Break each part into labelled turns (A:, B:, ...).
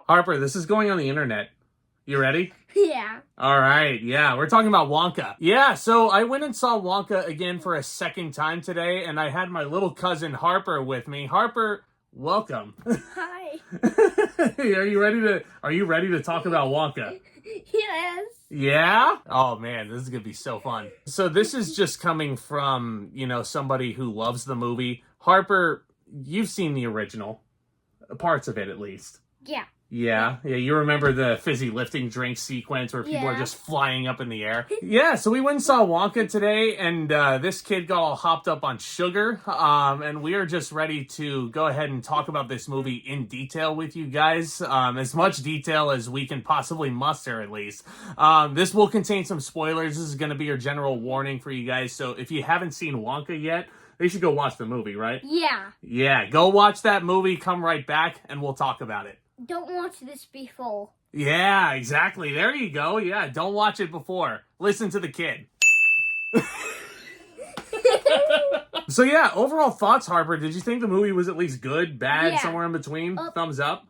A: Harper, this is going on the internet. You ready?
B: Yeah.
A: All right, yeah, we're talking about Wonka. Yeah, so I went and saw Wonka again for a second time today, and I had my little cousin Harper with me. Harper, welcome.
B: Hi.
A: Are you ready to talk about Wonka?
B: Yes.
A: Yeah? Oh man, this is gonna be so fun. So this is just coming from, somebody who loves the movie. Harper, you've seen the original. Parts of it, at least.
B: Yeah.
A: Yeah, you remember the fizzy lifting drink sequence where people are
B: Yeah.
A: just flying up in the air? Yeah, so we went and saw Wonka today, and this kid got all hopped up on sugar, and we are just ready to go ahead and talk about this movie in detail with you guys, as much detail as we can possibly muster, at least. This will contain some spoilers. This is going to be your general warning for you guys, so if you haven't seen Wonka yet, you should go watch the movie, right?
B: Yeah.
A: Yeah, go watch that movie, come right back, and we'll talk about it.
B: Don't watch this before.
A: Yeah, exactly. There you go. Yeah, don't watch it before. Listen to the kid. So yeah, overall thoughts, Harper. Did you think the movie was at least good, bad,
B: Yeah.
A: somewhere in between? Thumbs up?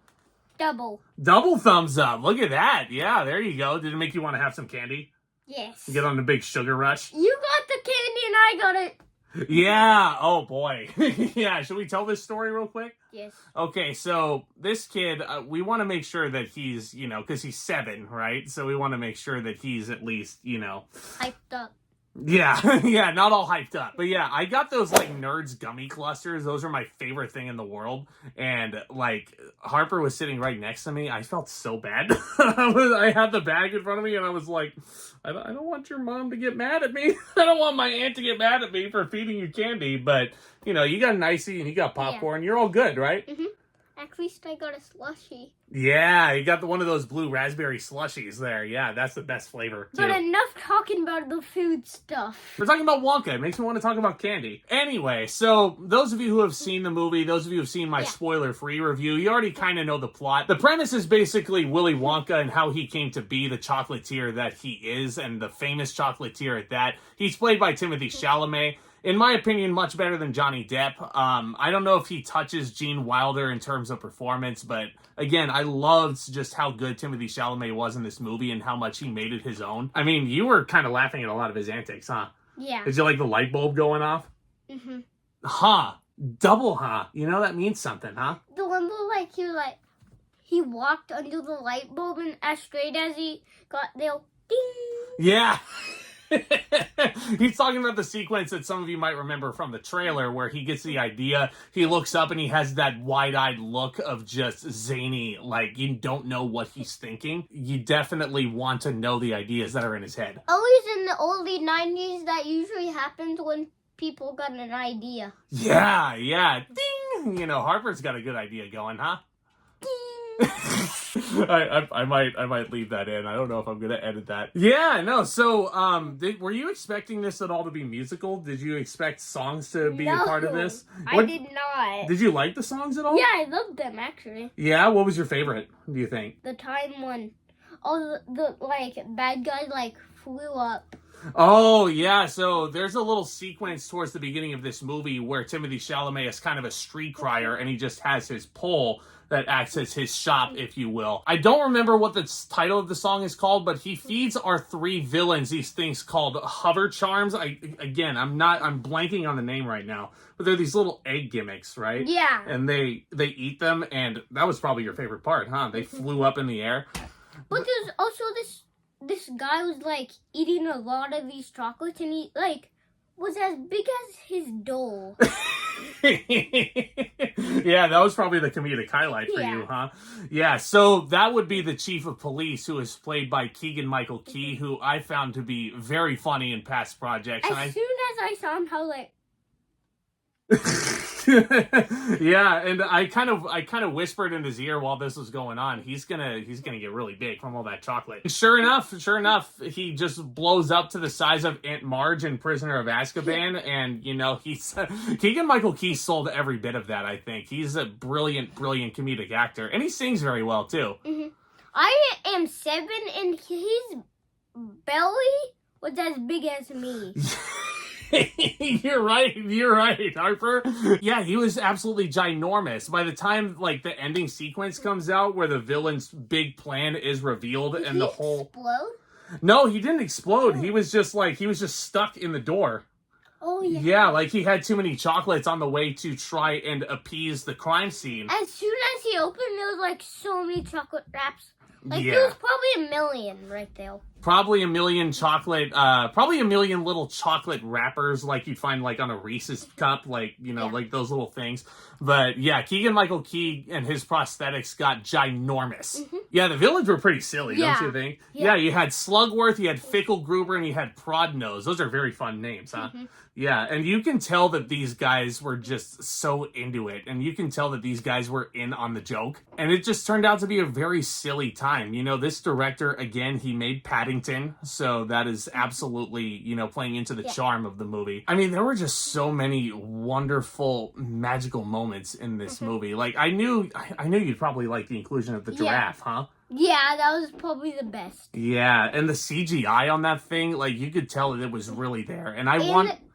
B: Double.
A: Double thumbs up. Look at that. Yeah, there you go. Did it make you want to have some candy?
B: Yes.
A: Get on the big sugar rush?
B: You got the candy and I got it.
A: Yeah. Oh, boy. Yeah, should we tell this story real quick?
B: Yes.
A: Okay, so this kid, we want to make sure that he's, because he's 7, right? So we want to make sure that he's at least,
B: Hyped up.
A: Yeah, yeah, not all hyped up. But yeah, I got those, Nerds gummy clusters. Those are my favorite thing in the world. And, Harper was sitting right next to me. I felt so bad. I had the bag in front of me, and I was like, I don't want your mom to get mad at me. I don't want my aunt to get mad at me for feeding you candy. But, you got an icy and you got popcorn. Yeah. You're all good, right?
B: Mm-hmm. At least I got a slushie.
A: Yeah, you got one of those blue raspberry slushies there. Yeah, that's the best flavor, too.
B: But enough talking about the food stuff.
A: We're talking about Wonka. It makes me want to talk about candy. Anyway, so those of you who have seen the movie, those of you who have seen my spoiler-free review, you already kind of know the plot. The premise is basically Willy Wonka and how he came to be the chocolatier that he is, and the famous chocolatier at that. He's played by Timothée Chalamet. In my opinion, much better than Johnny Depp. I don't know if he touches Gene Wilder in terms of performance, but again, I loved just how good Timothée Chalamet was in this movie and how much he made it his own. I mean, you were kind of laughing at a lot of his antics, huh?
B: Yeah.
A: Did you like the light bulb going off?
B: Mm-hmm.
A: Huh. Double huh. That means something, huh?
B: The one where, he walked under the light bulb and as straight as he got there, ding!
A: Yeah. He's talking about the sequence that some of you might remember from the trailer where he gets the idea, he looks up and he has that wide-eyed look of just zany, you don't know what he's thinking. You definitely want to know the ideas that are in his head.
B: Always in the early 90s, that usually happens when people got an idea.
A: Yeah. Ding! Harper's got a good idea going, huh? I might leave that in. I don't know if I'm gonna edit that. Yeah, no. So, were you expecting this at all to be musical? Did you expect songs to be a part of this?
B: I did not.
A: Did you like the songs at all?
B: Yeah, I loved them actually.
A: Yeah, what was your favorite? Do you think?
B: The time when all the bad guys flew up.
A: Oh, yeah, so there's a little sequence towards the beginning of this movie where Timothée Chalamet is kind of a street crier, and he just has his pole that acts as his shop, if you will. I don't remember what the title of the song is called, but he feeds our 3 villains these things called hover charms. I'm blanking on the name right now, but they're these little egg gimmicks, right?
B: Yeah.
A: And they eat them, and that was probably your favorite part, huh? They flew up in the air.
B: But there's also this guy was eating a lot of these chocolates, and he was as big as his doll.
A: Yeah, that was probably the comedic highlight for you, huh? Yeah, so that would be the chief of police, who is played by Keegan-Michael Key, who I found to be very funny in past projects.
B: As soon as I saw him, how
A: Yeah, and I kind of whispered in his ear while this was going on. He's gonna get really big from all that chocolate. Sure enough, he just blows up to the size of Aunt Marge in Prisoner of Azkaban, and he's Keegan-Michael Key sold every bit of that. I think he's a brilliant comedic actor, and he sings very well too.
B: Mm-hmm. I am 7, and his belly was as big as me.
A: You're right, Harper. Yeah, he was absolutely ginormous. By the time, like, the ending sequence comes out where the villain's big plan is revealed
B: Did
A: and
B: he
A: the whole...
B: explode?
A: No, he didn't explode.
B: Oh.
A: He was just stuck in the door.
B: Oh, yeah.
A: Yeah, like he had too many chocolates on the way to try and appease the crime scene.
B: As soon as he opened, there was, like, so many chocolate wraps. Like,
A: Yeah.
B: there was probably 1 million right there.
A: Probably a million little chocolate wrappers like you'd find like on a Reese's cup, like, you know, like those little things. But yeah, Keegan-Michael Key and his prosthetics got ginormous. Mm-hmm. Yeah, the villains were pretty silly, don't you think? Yeah, you had Slugworth, you had Fickle Gruber, and you had Prodnose. Those are very fun names, huh? Mm-hmm. Yeah, and you can tell that these guys were just so into it, and you can tell that these guys were in on the joke. And it just turned out to be a very silly time. You know, this director, again, he made Paddington, so that is absolutely, you know, playing into the charm of the movie. I mean, there were just so many wonderful, magical moments in this movie. Like, I knew you'd probably like the inclusion of the giraffe, huh?
B: Yeah, that was probably the best.
A: Yeah, and the CGI on that thing, like, you could tell that it was really there. And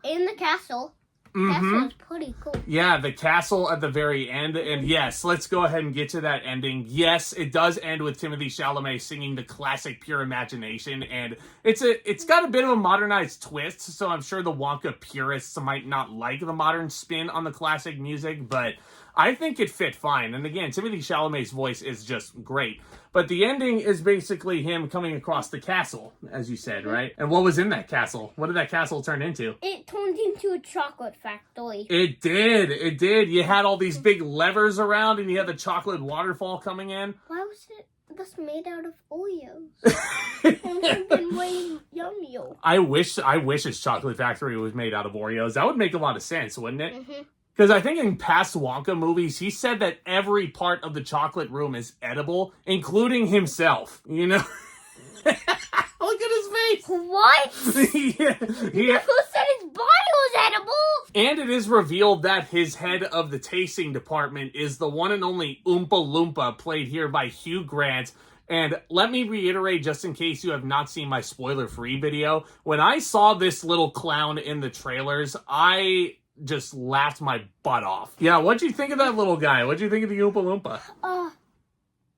B: in the castle.
A: Mm-hmm.
B: Castle was pretty cool.
A: Yeah, the castle at the very end. And yes, let's go ahead and get to that ending. Yes, it does end with Timothée Chalamet singing the classic Pure Imagination. And it's got a bit of a modernized twist, so I'm sure the Wonka purists might not like the modern spin on the classic music, but I think it fit fine. And again, Timothée Chalamet's voice is just great. But the ending is basically him coming across the castle, as you said, right? And what was in that castle? What did that castle turn into?
B: It turned into a chocolate factory.
A: It did. You had all these big levers around, and you had the chocolate waterfall coming in.
B: Why was it just made out of Oreos? It would have been way yummier.
A: I wish his chocolate factory was made out of Oreos. That would make a lot of sense, wouldn't it?
B: Mm-hmm.
A: Because I think in past Wonka movies, he said that every part of the chocolate room is edible, including himself. You know? Look at his face!
B: What?
A: yeah.
B: Who said his body was edible?
A: And it is revealed that his head of the tasting department is the one and only Oompa Loompa, played here by Hugh Grant. And let me reiterate, just in case you have not seen my spoiler-free video, when I saw this little clown in the trailers, I just laughed my butt off. Yeah, what'd you think of that little guy? What'd you think of the Oompa Loompa?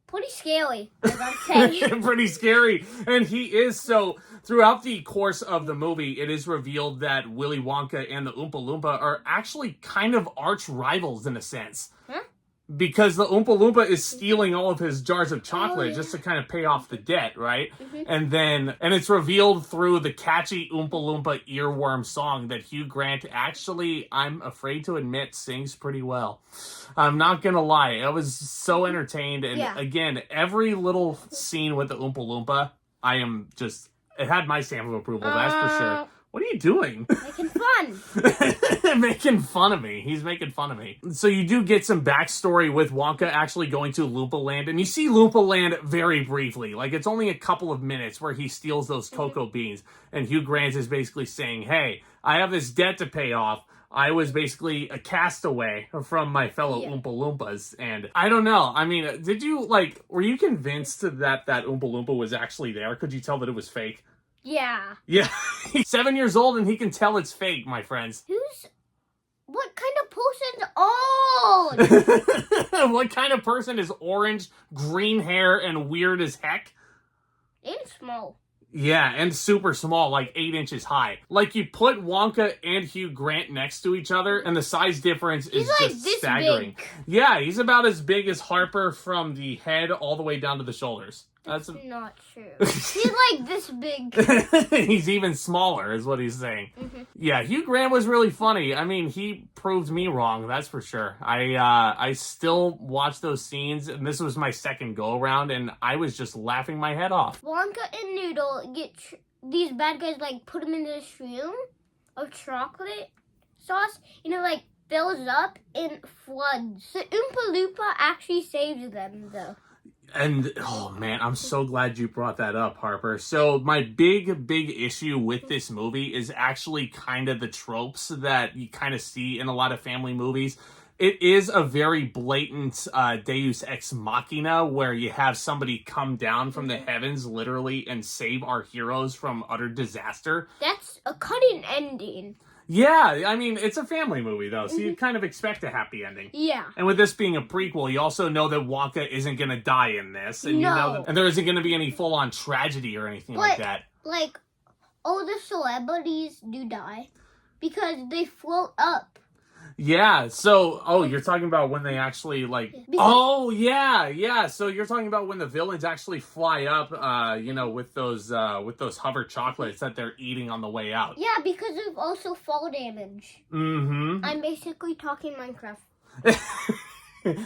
B: Pretty scary, as I'm saying.
A: Pretty scary. And he is, so throughout the course of the movie, it is revealed that Willy Wonka and the Oompa Loompa are actually kind of arch rivals in a sense.
B: Huh?
A: Because the Oompa Loompa is stealing all of his jars of chocolate just to kind of pay off the debt, right? Mm-hmm. And it's revealed through the catchy Oompa Loompa earworm song that Hugh Grant actually, I'm afraid to admit, sings pretty well. I'm not gonna lie, I was so entertained, and again, every little scene with the Oompa Loompa, it had my stamp of approval, that's for sure. What are you doing?
B: Making fun.
A: Making fun of me. He's making fun of me. So you do get some backstory with Wonka actually going to Loompa Land. And you see Loompa Land very briefly. Like, it's only a couple of minutes where he steals those cocoa beans. And Hugh Grant is basically saying, hey, I have this debt to pay off. I was basically a castaway from my fellow Oompa Loompas. And I don't know. I mean, were you convinced that Oompa Loompa was actually there? Could you tell that it was fake?
B: Yeah.
A: Yeah. He's 7 years old and he can tell it's fake, my friends.
B: What kind of person's old?
A: What kind of person is orange, green hair, and weird as heck?
B: And small.
A: Yeah, and super small, like 8 inches high. Like, you put Wonka and Hugh Grant next to each other, and the size difference is just staggering.
B: Big.
A: Yeah, he's about as big as Harper from the head all the way down to the shoulders.
B: That's not true. He's like this big.
A: He's even smaller, is what he's saying. Mm-hmm. Yeah, Hugh Grant was really funny. I mean, he proved me wrong, that's for sure. I still watch those scenes, and this was my second go-around, and I was just laughing my head off.
B: Wonka and Noodle get these bad guys, like, put them in this room of chocolate sauce, and it, like, fills up and floods. The Oompa Loompa actually saves them, though.
A: And, oh man, I'm so glad you brought that up, Harper. So my big issue with this movie is actually kind of the tropes that you kind of see in a lot of family movies. It is a very blatant deus ex machina where you have somebody come down from the heavens literally and save our heroes from utter disaster.
B: That's a cutting ending.
A: Yeah, I mean, it's a family movie, though, so you kind of expect a happy ending.
B: Yeah.
A: And with this being a prequel, you also know that Wonka isn't going to die in this. And you know that, and there isn't going to be any full-on tragedy or anything like that.
B: Like, all the celebrities do die because they float up.
A: Yeah, so, you're talking about when they actually, like... yeah. So you're talking about when the villains actually fly up, with those hover chocolates that they're eating on the way out.
B: Yeah, because of also fall damage.
A: Mm-hmm.
B: I'm basically talking Minecraft.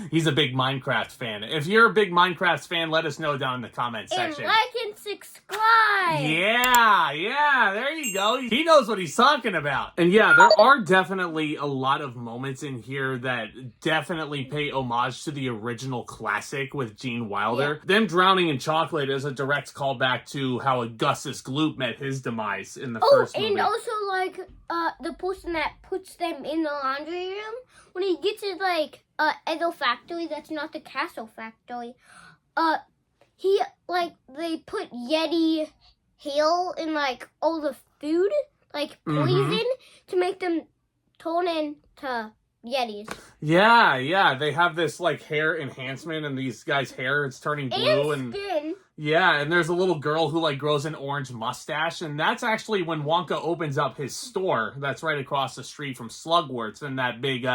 A: He's a big Minecraft fan. If you're a big Minecraft fan, let us know down in the comments section.
B: And like and subscribe!
A: Yeah, there you go. He knows what he's talking about. And yeah, there are definitely a lot of moments in here that definitely pay homage to the original classic with Gene Wilder. Yeah. Them drowning in chocolate is a direct callback to how Augustus Gloop met his demise in the first movie.
B: And also, like, the person that puts them in the laundry room, when he gets his, like, Edo factory, that's not the castle factory, they put Yeti hail in, like, all the food, like, poison, to make them turn into Yetis.
A: Yeah, they have this, like, hair enhancement, and these guys' hair is turning blue,
B: and skin.
A: Yeah, and there's a little girl who, like, grows an orange mustache, and that's actually when Wonka opens up his store that's right across the street from Slugworth's in that big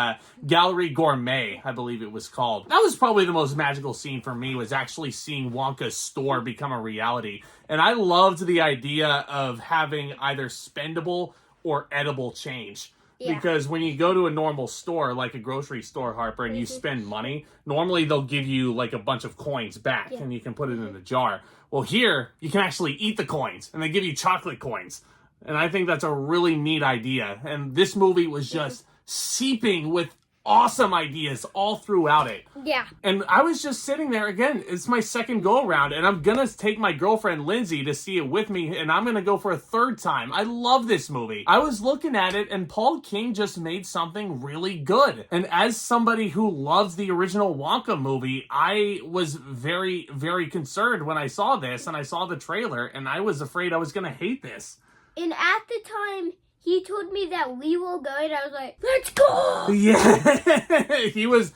A: Gallery Gourmet, I believe it was called. That was probably the most magical scene for me, was actually seeing Wonka's store become a reality. And I loved the idea of having either spendable or edible change. Yeah. Because when you go to a normal store, like a grocery store, Harper, and you spend money, normally they'll give you like a bunch of coins back, and you can put it in a jar. Well, here, you can actually eat the coins, and they give you chocolate coins. And I think that's a really neat idea. And this movie was just seeping with awesome ideas all throughout it.
B: Yeah.
A: And I was just sitting there, again, it's my second go-around, and I'm gonna take my girlfriend Lindsay to see it with me, and I'm gonna go for a third time. I love this movie. I was looking at it, and Paul King just made something really good. And as somebody who loves the original Wonka movie, I was very, very concerned when I saw this, and I saw the trailer, and I was afraid I was gonna hate this.
B: And at the time, he told me that we will go, and I was like, let's go!
A: Yeah, he was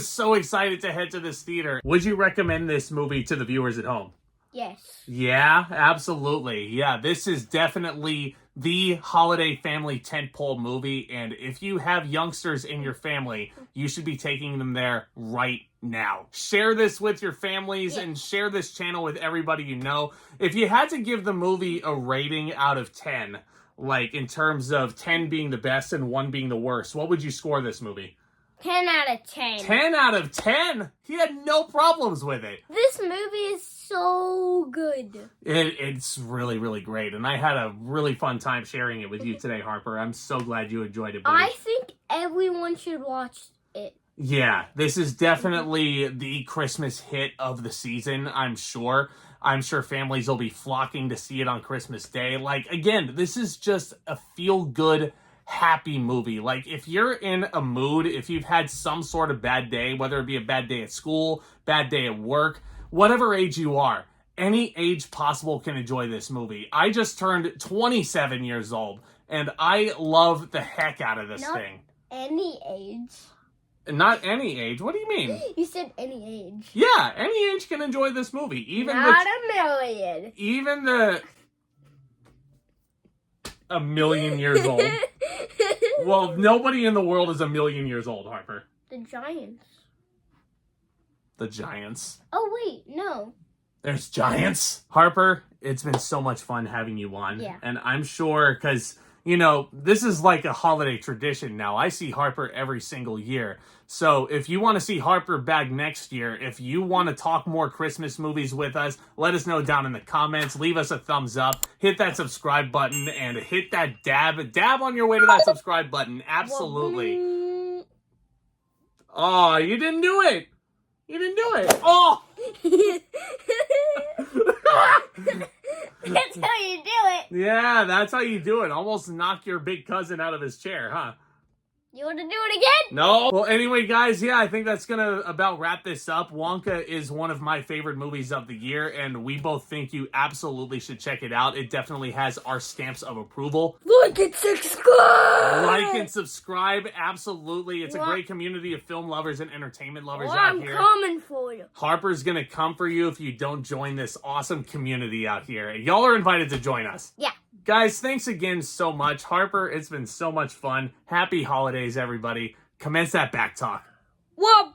A: so excited to head to this theater. Would you recommend this movie to the viewers at home?
B: Yes.
A: Yeah, absolutely. Yeah, this is definitely the holiday family tentpole movie, and if you have youngsters in your family, you should be taking them there right now. Share this with your families and share this channel with everybody you know. If you had to give the movie a rating out of 10, like, in terms of 10 being the best and 1 being the worst, what would you score this movie?
B: 10 out of 10.
A: 10 out of 10? He had no problems with it.
B: This movie is so good.
A: It's really, really great. And I had a really fun time sharing it with you today, Harper. I'm so glad you enjoyed it, buddy.
B: I think everyone should watch it.
A: Yeah, this is definitely the Christmas hit of the season, I'm sure. I'm sure families will be flocking to see it on Christmas Day. Like, again, this is just a feel-good, happy movie. Like, if you're in a mood, if you've had some sort of bad day, whether it be a bad day at school, bad day at work, whatever age you are, any age possible can enjoy this movie. I just turned 27 years old, and I love the heck out of this thing.
B: Any age.
A: Not any age? What do you mean?
B: You said any age.
A: Yeah, any age can enjoy this movie.
B: Not a million.
A: Even a million years old. Well, nobody in the world is a million years old, Harper.
B: The Giants.
A: The Giants.
B: Oh, wait, no.
A: There's Giants? Harper, it's been so much fun having you on.
B: Yeah.
A: And I'm sure, because, this is like a holiday tradition now. I see Harper every single year. So if you want to see Harper back next year, if you want to talk more Christmas movies with us, let us know down in the comments. Leave us a thumbs up. Hit that subscribe button and hit that dab. Dab on your way to that subscribe button. Absolutely. Oh, you didn't do it. You didn't do it. Oh!
B: That's how you do it.
A: Yeah, that's how you do it. Almost knock your big cousin out of his chair, huh?
B: You want to do it again?
A: No. Well, anyway, guys, yeah, I think that's gonna about wrap this up. Wonka is one of my favorite movies of the year, and we both think you absolutely should check it out. It definitely has our stamps of approval.
B: Like and subscribe!
A: Like and subscribe, absolutely. It's a great community of film lovers and entertainment lovers out here.
B: I'm coming for you.
A: Harper's gonna come for you if you don't join this awesome community out here. Y'all are invited to join us.
B: Yeah.
A: Guys, thanks again so much. Harper, it's been so much fun. Happy holidays, everybody. Commence that back talk.
B: Well,